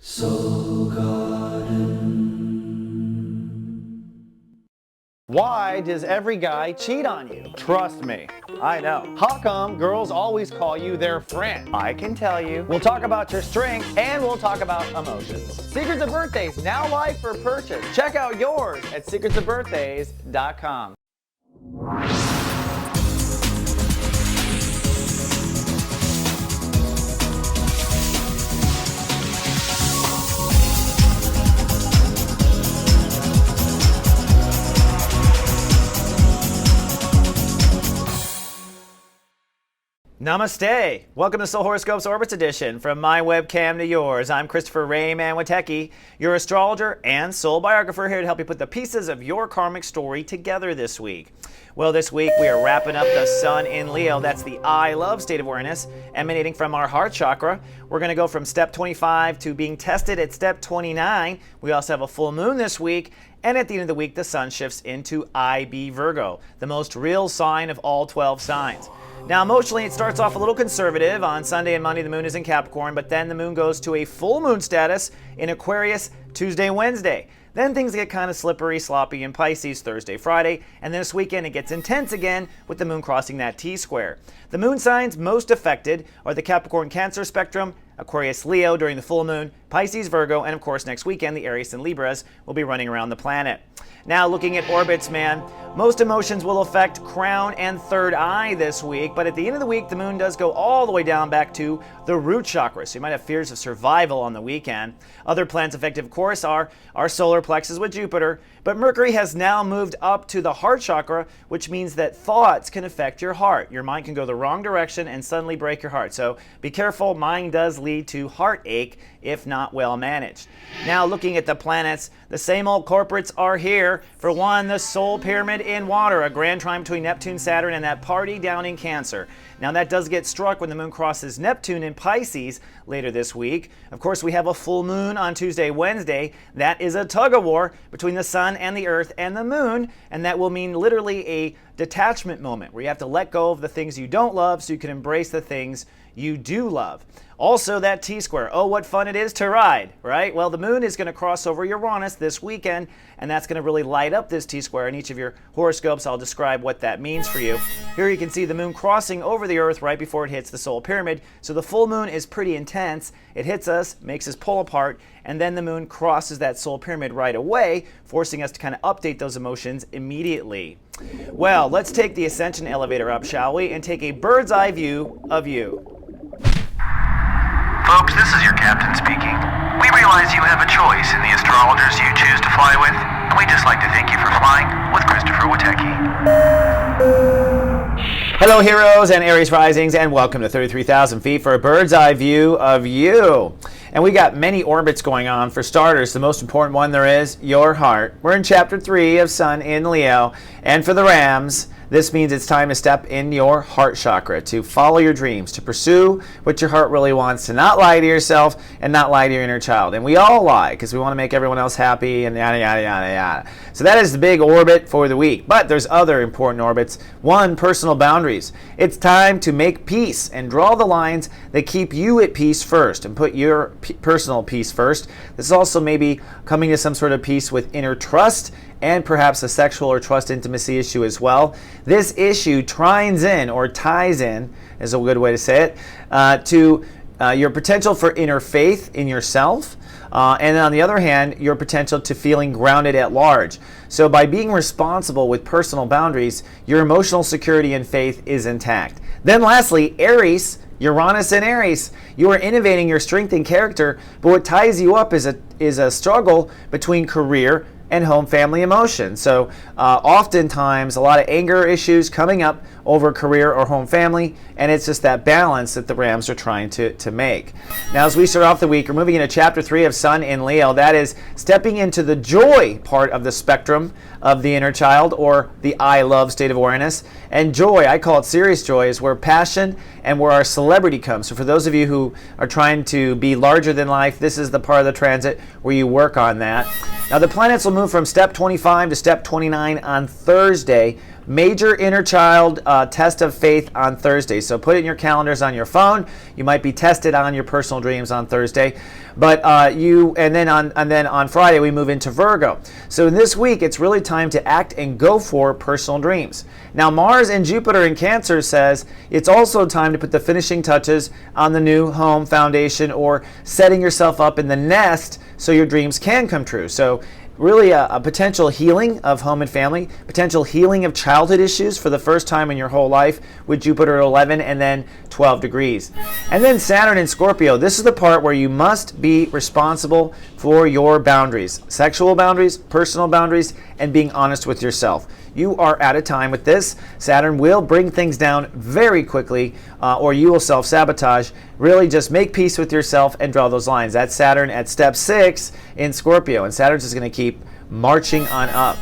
Soul Garden. Why does every guy cheat on you? Trust me, I know. How come girls always call you their friend? I can tell you. We'll talk about your strengths and we'll talk about emotions. Secrets of Birthdays, now live for purchase. Check out yours at secretsofbirthdays.com. Namaste. Welcome to Soul Horoscopes Orbits Edition. From my webcam to yours, I'm Christopher Rayman Witecki, your astrologer and soul biographer, here to help you put the pieces of your karmic story together this week. Well, this week we are wrapping up the sun in Leo. That's the I love state of awareness emanating from our heart chakra. We're going to go from step 25 to being tested at step 29. We also have a full moon this week. And at the end of the week, the sun shifts into IB Virgo, the most real sign of all 12 signs. Now, emotionally, it starts off a little conservative. On Sunday and Monday, the moon is in Capricorn, but then the moon goes to a full moon status in Aquarius Tuesday, Wednesday. Then things get kind of slippery, sloppy in Pisces Thursday, Friday, and then this weekend it gets intense again with the moon crossing that T-square. The moon signs most affected are the Capricorn Cancer spectrum, Aquarius Leo during the full moon, Pisces Virgo, and of course next weekend the Aries and Libras will be running around the planet. Now looking at orbits, man, most emotions will affect crown and third eye this week, but at the end of the week the moon does go all the way down back to the root chakra, so you might have fears of survival on the weekend. Other planets affected, of course, are our solar plexus with Jupiter, but Mercury has now moved up to the heart chakra, which means that thoughts can affect your heart. Your mind can go the wrong direction and suddenly break your heart. So be careful, mind does lead to heartache if not well managed. Now looking at the planets, the same old corporates are here. For one, the soul pyramid in water, a grand trine between Neptune, Saturn, and that party down in Cancer. Now that does get struck when the moon crosses Neptune in Pisces later this week. Of course, we have a full moon on Tuesday, Wednesday. That is a tug of war between the sun and the earth and the moon, and that will mean literally a detachment moment where you have to let go of the things you don't love so you can embrace the things you do love. Also, that T-square. Oh, what fun it is to ride, right? Well, the moon is going to cross over Uranus this weekend, and that's going to really light up this T-square. In each of your horoscopes, I'll describe what that means for you. Here you can see the moon crossing over the earth right before it hits the solar pyramid. So the full moon is pretty intense. It hits us, makes us pull apart, and then the moon crosses that solar pyramid right away, forcing us to kind of update those emotions immediately. Well, let's take the ascension elevator up, shall we, and take a bird's eye view of you. Folks, this is your captain speaking. We realize you have a choice in the astrologers you choose to fly with, and we'd just like to thank you for flying with Christopher Witecki. Hello, heroes and Aries risings, and welcome to 33,000 feet for a bird's eye view of you. And we got many orbits going on. For starters, the most important one there is your heart. We're in chapter 3 of Sun in Leo, and for the Rams, this means it's time to step in your heart chakra, to follow your dreams, to pursue what your heart really wants, to not lie to yourself and not lie to your inner child. And we all lie because we want to make everyone else happy and yada, yada, yada, yada. So that is the big orbit for the week. But there's other important orbits. One, personal boundaries. It's time to make peace and draw the lines that keep you at peace first and put your personal peace first. This is also maybe coming to some sort of peace with inner trust and perhaps a sexual or trust intimacy issue as well. This issue ties in, is a good way to say it, to your potential for inner faith in yourself, and on the other hand, your potential to feeling grounded at large. So by being responsible with personal boundaries, your emotional security and faith is intact. Then lastly, Aries, Uranus and Aries. You are innovating your strength and character, but what ties you up is a struggle between career and home family emotions. So oftentimes a lot of anger issues coming up over career or home family, and it's just that balance that the Rams are trying to make. Now as we start off the week, we're moving into chapter 3 of Sun in Leo. That is stepping into the joy part of the spectrum of the inner child, or the I love state of awareness. And joy, I call it serious joy, is where passion and where our celebrity comes. So for those of you who are trying to be larger than life, this is the part of the transit where you work on that. Now the planets will move from step 25 to step 29 on Thursday. major inner child test of faith on Thursday. So put it in your calendars on your phone. You might be tested on your personal dreams on Thursday. But and then on Friday we move into Virgo. So in this week it's really time to act and go for personal dreams. Now Mars and Jupiter in Cancer says it's also time to put the finishing touches on the new home foundation or setting yourself up in the nest so your dreams can come true. So really a potential healing of home and family, potential healing of childhood issues for the first time in your whole life with Jupiter at 11 and then 12 degrees. And then Saturn in Scorpio, this is the part where you must be responsible for your boundaries, sexual boundaries, personal boundaries, and being honest with yourself. You are at a time with this. Saturn will bring things down very quickly or you will self-sabotage. Really just make peace with yourself and draw those lines. That's Saturn at step 6 in Scorpio, and Saturn's just going to keep marching on up.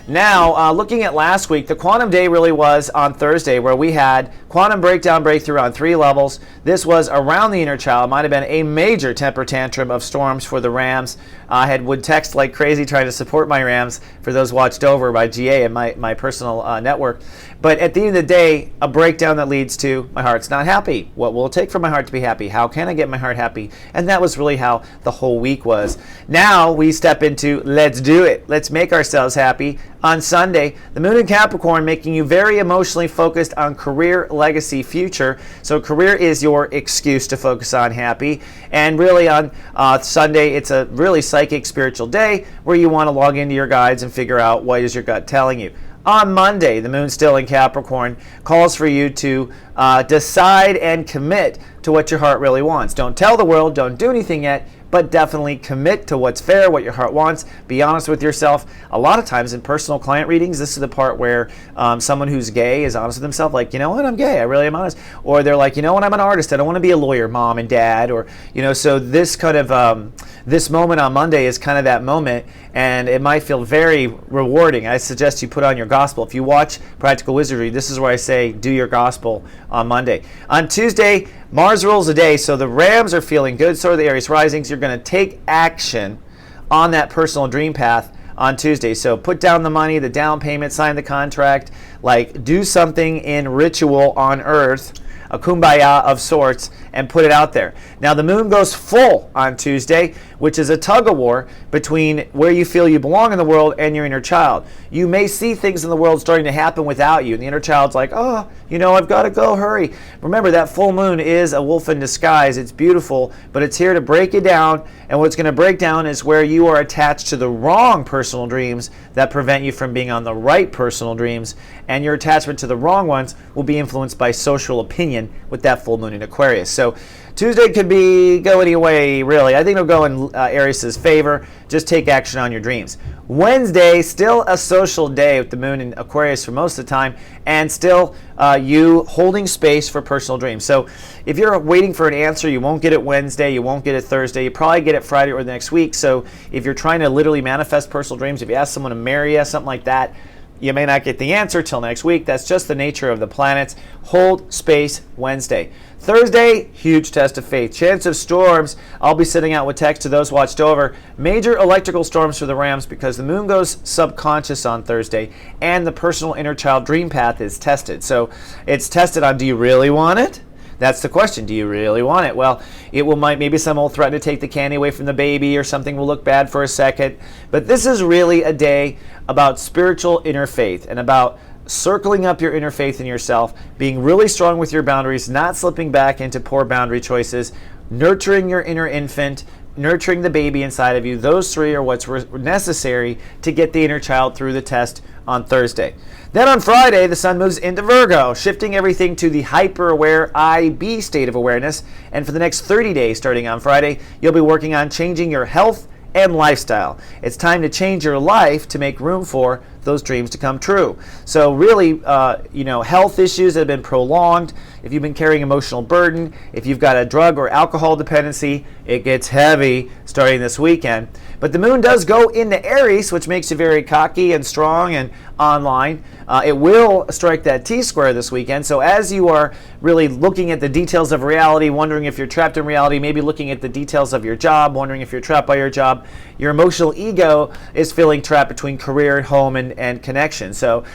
Now, looking at last week, the quantum day really was on Thursday, where we had quantum breakdown breakthrough on 3 levels. This was around the inner child. Might have been a major temper tantrum of storms for the Rams. I would text like crazy trying to support my Rams for those watched over by GA and my personal network. But at the end of the day, a breakdown that leads to my heart's not happy. What will it take for my heart to be happy? How can I get my heart happy? And that was really how the whole week was. Now we step into let's do it. Let's make ourselves happy. On Sunday, the moon in Capricorn making you very emotionally focused on career, legacy, future. So career is your excuse to focus on happy. And really on Sunday, it's a really psychic spiritual day where you want to log into your guides and figure out what is your gut telling you. On Monday, the moon still in Capricorn calls for you to decide and commit to what your heart really wants. Don't tell the world, don't do anything yet, but definitely commit to what's fair, what your heart wants. Be honest with yourself. A lot of times in personal client readings, this is the part where someone who's gay is honest with themselves, like, you know what, I'm gay, I really am honest. Or they're like, you know what, I'm an artist, I don't want to be a lawyer, mom and dad. Or, you know, so this kind of, this moment on Monday is kind of that moment, and it might feel very rewarding. I suggest you put on your gospel. If you watch Practical Wizardry, this is where I say do your gospel on Monday. On Tuesday, Mars rules the day, so the Rams are feeling good, so are the Aries risings. You're going to take action on that personal dream path on Tuesday. So put down the money, the down payment, sign the contract, like do something in ritual on earth, a kumbaya of sorts, and put it out there. Now the moon goes full on Tuesday, which is a tug of war between where you feel you belong in the world and your inner child. You may see things in the world starting to happen without you, and the inner child's like, oh, you know, I've got to go, hurry. Remember, that full moon is a wolf in disguise. It's beautiful, but it's here to break it down, and what's going to break down is where you are attached to the wrong personal dreams that prevent you from being on the right personal dreams, and your attachment to the wrong ones will be influenced by social opinion with that full moon in Aquarius. So Tuesday could go any way, really. I think it'll go in Aries' favor. Just take action on your dreams. Wednesday, still a social day with the moon in Aquarius for most of the time, and still you holding space for personal dreams. So if you're waiting for an answer, you won't get it Wednesday, you won't get it Thursday, you probably get it Friday or the next week. So if you're trying to literally manifest personal dreams, if you ask someone to marry you, something like that, you may not get the answer till next week. That's just the nature of the planets. Hold space Wednesday. Thursday, huge test of faith. Chance of storms. I'll be sending out with text to those watched over. Major electrical storms for the Rams because the moon goes subconscious on Thursday and the personal inner child dream path is tested. So it's tested on, do you really want it? That's the question. Do you really want it? Well, maybe someone will threaten to take the candy away from the baby, or something will look bad for a second. But this is really a day about spiritual inner faith and about circling up your inner faith in yourself, being really strong with your boundaries, not slipping back into poor boundary choices, nurturing your inner infant, nurturing the baby inside of you. Those three are what's necessary to get the inner child through the test on Thursday. Then on Friday, the sun moves into Virgo, shifting everything to the hyper-aware IB state of awareness. And for the next 30 days, starting on Friday, you'll be working on changing your health and lifestyle. It's time to change your life to make room for those dreams to come true. So really, health issues that have been prolonged, if you've been carrying emotional burden, if you've got a drug or alcohol dependency, it gets heavy starting this weekend. But the moon does go into Aries, which makes you very cocky and strong and online. It will strike that T-square this weekend. So as you are really looking at the details of reality, wondering if you're trapped in reality, maybe looking at the details of your job, wondering if you're trapped by your job, your emotional ego is feeling trapped between career, home, and connection. So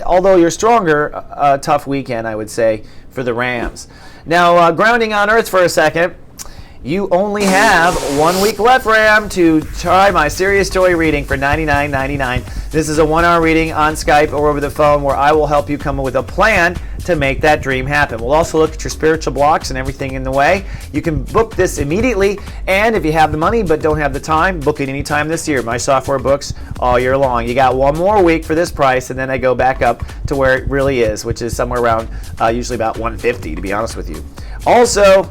although you're stronger, a tough weekend, I would say, for the Rams. Now, grounding on Earth for a second. You only have 1 week left, Ram, to try my Serious Joy reading for $99.99. This is a 1-hour reading on Skype or over the phone where I will help you come up with a plan to make that dream happen. We'll also look at your spiritual blocks and everything in the way. You can book this immediately, and if you have the money but don't have the time, book it anytime this year. My software books all year long. You got 1 more week for this price, and then I go back up to where it really is, which is somewhere around usually about $150, to be honest with you. Also,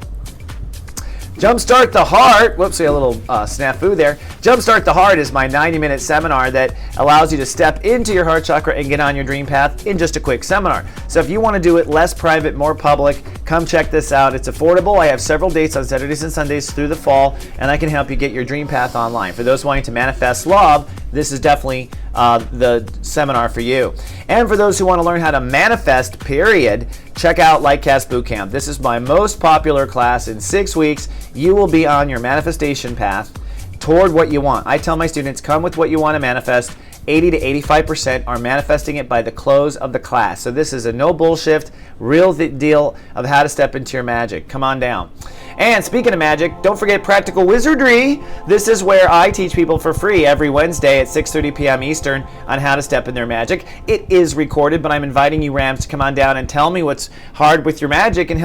Jumpstart the Heart, whoops, a little snafu there. Jumpstart the Heart is my 90-minute seminar that allows you to step into your heart chakra and get on your dream path in just a quick seminar. So if you want to do it less private, more public, come check this out. It's affordable. I have several dates on Saturdays and Sundays through the fall, and I can help you get your dream path online. For those wanting to manifest love, this is definitely the seminar for you. And for those who want to learn how to manifest, period, check out Lightcast Bootcamp. This is my most popular class. In 6 weeks, you will be on your manifestation path toward what you want. I tell my students, come with what you want to manifest. 80 to 85% are manifesting it by the close of the class. So this is a no bullshit, real deal of how to step into your magic. Come on down. And speaking of magic, don't forget Practical Wizardry. This is where I teach people for free every Wednesday at 6:30 p.m. Eastern on how to step in their magic. It is recorded, but I'm inviting you, Rams, to come on down and tell me what's hard with your magic and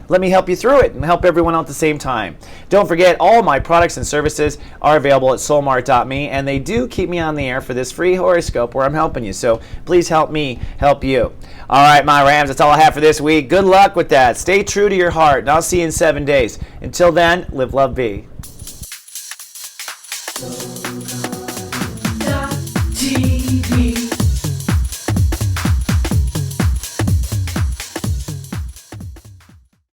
let me help you through it and help everyone out at the same time. Don't forget, all my products and services are available at soulmart.me, and they do keep me on the air for this free horoscope where I'm helping you. So please help me help you. All right, my Rams, that's all I have for this week. Good luck with that. Stay true to your heart, and I'll see you in 7 days. Until then, live, love, be.